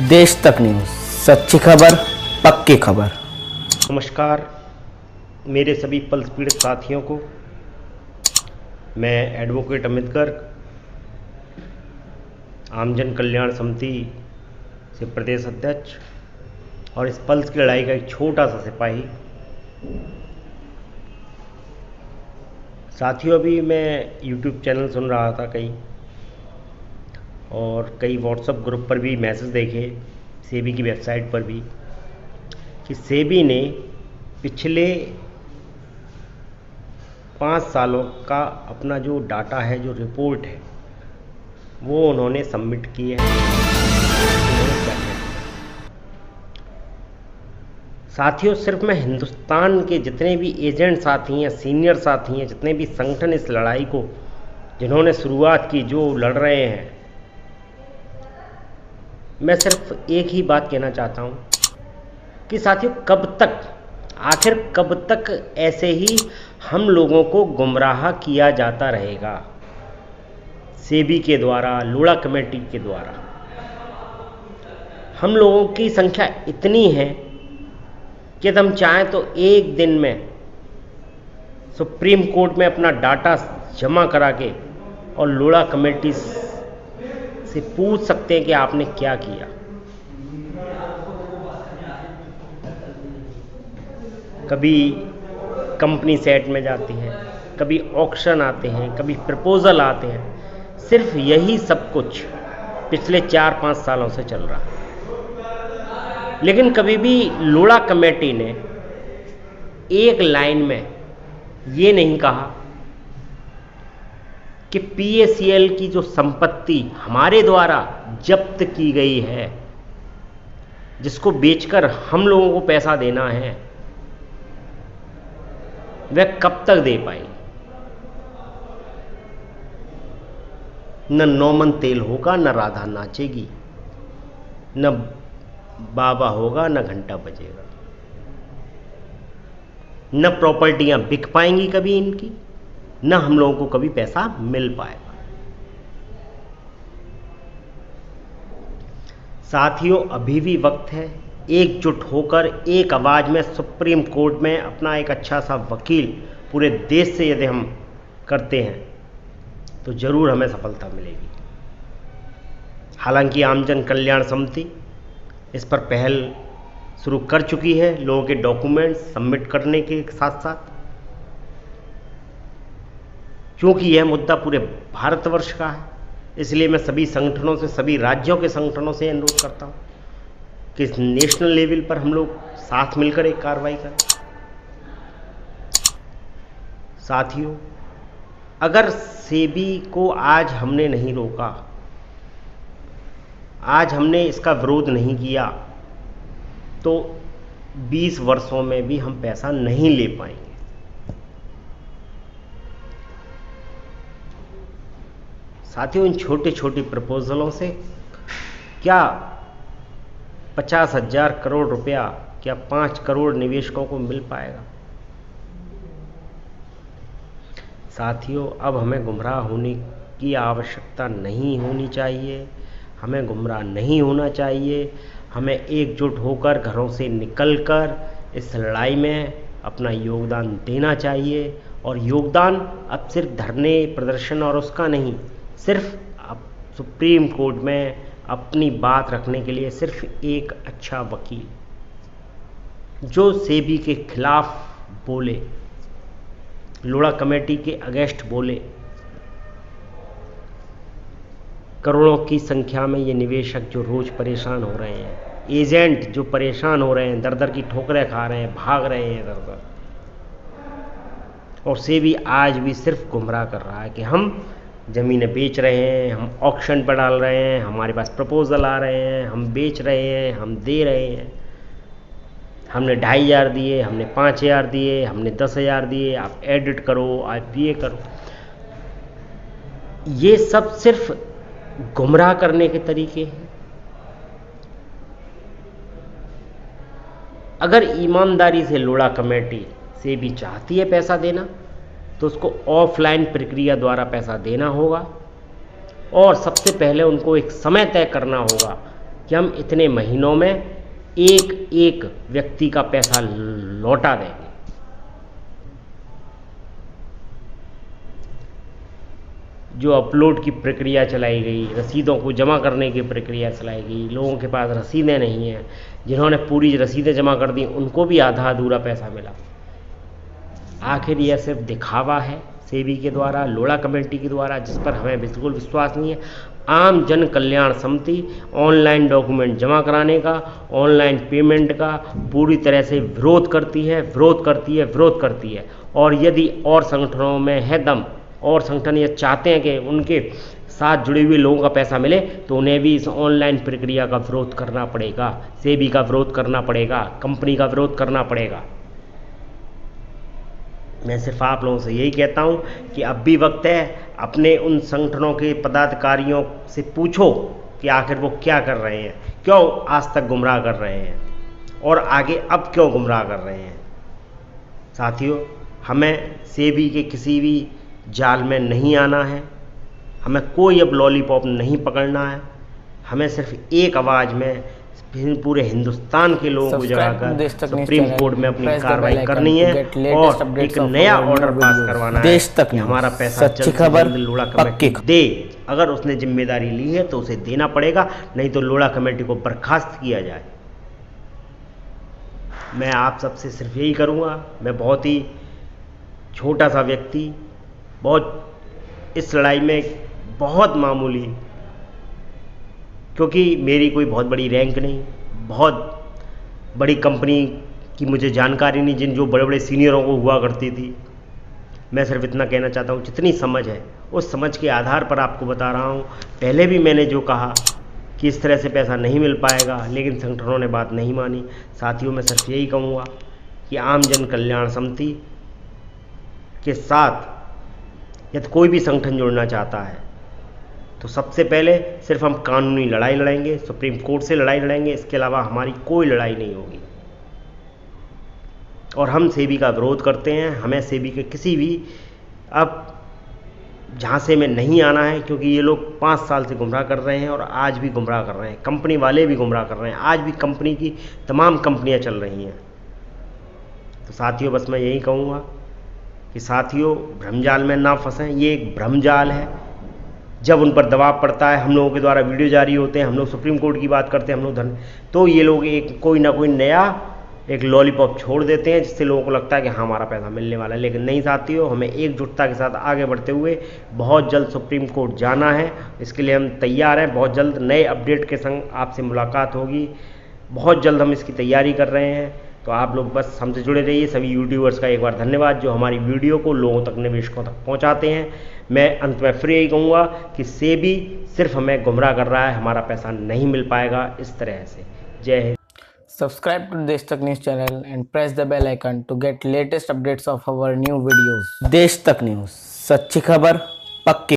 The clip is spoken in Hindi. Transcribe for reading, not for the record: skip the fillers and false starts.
देश तक न्यूज़, सच्ची खबर पक्की खबर। नमस्कार मेरे सभी पल्स पीड़ित साथियों को। मैं एडवोकेट अमित गर्ग, आमजन कल्याण समिति से प्रदेश अध्यक्ष और इस पल्स की लड़ाई का एक छोटा सा सिपाही। साथियों, अभी मैं यूट्यूब चैनल सुन रहा था और कई व्हाट्सएप ग्रुप पर भी मैसेज देखे, सेबी की वेबसाइट पर भी, कि सेबी ने पिछले 5 सालों का अपना जो डाटा है, जो रिपोर्ट है, वो उन्होंने सबमिट की है। साथियों, सिर्फ मैं हिंदुस्तान के जितने भी एजेंट साथी हैं, सीनियर साथी हैं, जितने भी संगठन इस लड़ाई को जिन्होंने शुरुआत की, जो लड़ रहे हैं, मैं सिर्फ एक ही बात कहना चाहता हूँ कि साथियों, आखिर कब तक ऐसे ही हम लोगों को गुमराह किया जाता रहेगा सेबी के द्वारा, लोढ़ा कमेटी के द्वारा। हम लोगों की संख्या इतनी है कि यदि हम चाहें तो एक दिन में सुप्रीम कोर्ट में अपना डाटा जमा करा के और लोढ़ा कमेटी से पूछ सकते हैं कि आपने क्या किया। कभी कंपनी सेट में जाती है, कभी ऑक्शन आते हैं, कभी प्रपोजल आते हैं। सिर्फ यही सब कुछ पिछले 4-5 सालों से चल रहा है। लेकिन कभी भी लोढ़ा कमेटी ने एक लाइन में ये नहीं कहा कि पीएसीएल की जो संपत्ति हमारे द्वारा जब्त की गई है, जिसको बेचकर हम लोगों को पैसा देना है, वह कब तक दे पाएगी। न नौमन तेल होगा, न राधा नाचेगी, न बाबा होगा, न घंटा बजेगा, न प्रॉपर्टियां बिक पाएंगी कभी इनकी, न हम लोगों को कभी पैसा मिल पाएगा। साथियों, अभी भी वक्त है, एकजुट होकर एक आवाज में सुप्रीम कोर्ट में अपना एक अच्छा सा वकील पूरे देश से यदि हम करते हैं तो जरूर हमें सफलता मिलेगी। हालांकि आमजन कल्याण समिति इस पर पहल शुरू कर चुकी है, लोगों के डॉक्यूमेंट्स सबमिट करने के साथ साथ, क्योंकि यह मुद्दा पूरे भारतवर्ष का है। इसलिए मैं सभी संगठनों से, सभी राज्यों के संगठनों से अनुरोध करता हूं कि इस नेशनल लेवल पर हम लोग साथ मिलकर एक कार्रवाई करें। साथियों, अगर सेबी को आज हमने नहीं रोका, आज हमने इसका विरोध नहीं किया, तो 20 वर्षों में भी हम पैसा नहीं ले पाएंगे। साथियों, इन छोटे छोटे प्रपोजलों से क्या 50,000 करोड़ रुपया, क्या 5 करोड़ निवेशकों को मिल पाएगा। साथियों, अब हमें गुमराह होने की आवश्यकता नहीं होनी चाहिए, हमें गुमराह नहीं होना चाहिए। हमें एकजुट होकर, घरों से निकलकर इस लड़ाई में अपना योगदान देना चाहिए। और योगदान अब सिर्फ धरने प्रदर्शन और उसका नहीं, सिर्फ अब सुप्रीम कोर्ट में अपनी बात रखने के लिए सिर्फ एक अच्छा वकील जो सेबी के खिलाफ बोले, लोढ़ा कमेटी के अगेंस्ट बोले। करोड़ों की संख्या में ये निवेशक जो रोज परेशान हो रहे हैं, एजेंट जो परेशान हो रहे हैं, दर दर की ठोकरें खा रहे हैं, भाग रहे हैं दर दर, और सेबी आज भी सिर्फ गुमराह कर रहा है कि हम ज़मीनें बेच रहे हैं, हम ऑक्शन पर डाल रहे हैं, हमारे पास प्रपोजल आ रहे हैं, हम बेच रहे हैं, हम दे रहे हैं, हमने 2,500 दिए, हमने 5,000 दिए, हमने 10,000 दिए, आप एडिट करो, आप ये करो। ये सब सिर्फ गुमराह करने के तरीके हैं। अगर ईमानदारी से लोढ़ा कमेटी से भी चाहती है पैसा देना, तो उसको ऑफलाइन प्रक्रिया द्वारा पैसा देना होगा। और सबसे पहले उनको एक समय तय करना होगा कि हम इतने महीनों में एक एक व्यक्ति का पैसा लौटा देंगे। जो अपलोड की प्रक्रिया चलाई गई, रसीदों को जमा करने की प्रक्रिया चलाई गई, लोगों के पास रसीदें नहीं हैं, जिन्होंने पूरी रसीदें जमा कर दी उनको भी आधा अधूरा पैसा मिला। आखिर यह सिर्फ दिखावा है सेबी के द्वारा, लोढ़ा कमेटी के द्वारा, जिस पर हमें बिल्कुल विश्वास नहीं है। आम जन कल्याण समिति ऑनलाइन डॉक्यूमेंट जमा कराने का, ऑनलाइन पेमेंट का पूरी तरह से विरोध करती है। और यदि और संगठनों में है दम, और संगठन ये चाहते हैं कि उनके साथ जुड़े हुए लोगों का पैसा मिले, तो उन्हें भी इस ऑनलाइन प्रक्रिया का विरोध करना पड़ेगा, सेबी का विरोध करना पड़ेगा, कंपनी का विरोध करना पड़ेगा। मैं सिर्फ आप लोगों से यही कहता हूं कि अब भी वक्त है, अपने उन संगठनों के पदाधिकारियों से पूछो कि आखिर वो क्या कर रहे हैं, क्यों आज तक गुमराह कर रहे हैं और आगे अब क्यों गुमराह कर रहे हैं। साथियों, हमें सेबी के किसी भी जाल में नहीं आना है, हमें कोई अब लॉलीपॉप नहीं पकड़ना है। हमें सिर्फ एक आवाज़ में पूरे हिंदुस्तान के लोगों को जगाकर सुप्रीम कोर्ट में अपनी कार्रवाई करनी है और एक नया ऑर्डर पास करवाना है कि हमारा पैसा जल्द से जल्द लोढ़ा कमेटी दे। अगर उसने जिम्मेदारी ली है तो उसे देना पड़ेगा, नहीं तो लोढ़ा कमेटी को बर्खास्त किया जाए। मैं आप सबसे सिर्फ यही करूँगा। मैं बहुत ही छोटा सा व्यक्ति, बहुत इस लड़ाई में बहुत मामूली, क्योंकि मेरी कोई बहुत बड़ी रैंक नहीं, बहुत बड़ी कंपनी की मुझे जानकारी नहीं जिन जो बड़े बड़े सीनियरों को हुआ करती थी। मैं सिर्फ इतना कहना चाहता हूँ, जितनी समझ है उस समझ के आधार पर आपको बता रहा हूँ। पहले भी मैंने जो कहा कि इस तरह से पैसा नहीं मिल पाएगा, लेकिन संगठनों ने बात नहीं मानी। साथियों, मैं सिर्फ यही कहूँगा कि आम जन कल्याण समिति के साथ यदि कोई भी संगठन जुड़ना चाहता है तो सबसे पहले सिर्फ हम कानूनी लड़ाई लड़ेंगे, सुप्रीम कोर्ट से लड़ाई लड़ेंगे, इसके अलावा हमारी कोई लड़ाई नहीं होगी। और हम सेबी का विरोध करते हैं। हमें सेबी के किसी भी अब झांसे में नहीं आना है, क्योंकि ये लोग 5 साल से गुमराह कर रहे हैं और आज भी गुमराह कर रहे हैं। कंपनी वाले भी गुमराह कर रहे हैं, आज भी कंपनी की तमाम कंपनियां चल रही हैं। तो साथियों, बस मैं यही कहूँगा कि साथियों, भ्रमजाल में ना फंसें। ये एक भ्रमजाल है। जब उन पर दबाव पड़ता है, हम लोगों के द्वारा वीडियो जारी होते हैं, हम लोग सुप्रीम कोर्ट की बात करते हैं, हम लोग तो ये लोग एक कोई ना कोई नया एक लॉलीपॉप छोड़ देते हैं, जिससे लोगों को लगता है कि हाँ, हमारा पैसा मिलने वाला है। लेकिन नहीं साथियों, हमें एकजुटता के साथ आगे बढ़ते हुए बहुत जल्द सुप्रीम कोर्ट जाना है। इसके लिए हम तैयार हैं। बहुत जल्द नए अपडेट के संग आपसे मुलाकात होगी। बहुत जल्द हम इसकी तैयारी कर रहे हैं। तो आप लोग बस हमसे जुड़े रहिए। सभी यूट्यूबर्स का एक बार धन्यवाद जो हमारी वीडियो को लोगों तक, निवेशकों तक पहुंचाते हैं। मैं अंत में फिर यही कहूँगा कि सेबी सिर्फ हमें गुमराह कर रहा है, हमारा पैसा नहीं मिल पाएगा इस तरह से। जय Hind. Subscribe to Desh Tak News channel and press the bell icon to get latest updates of our new videos. देश तक न्यूज़, सच्ची खबर, पक्की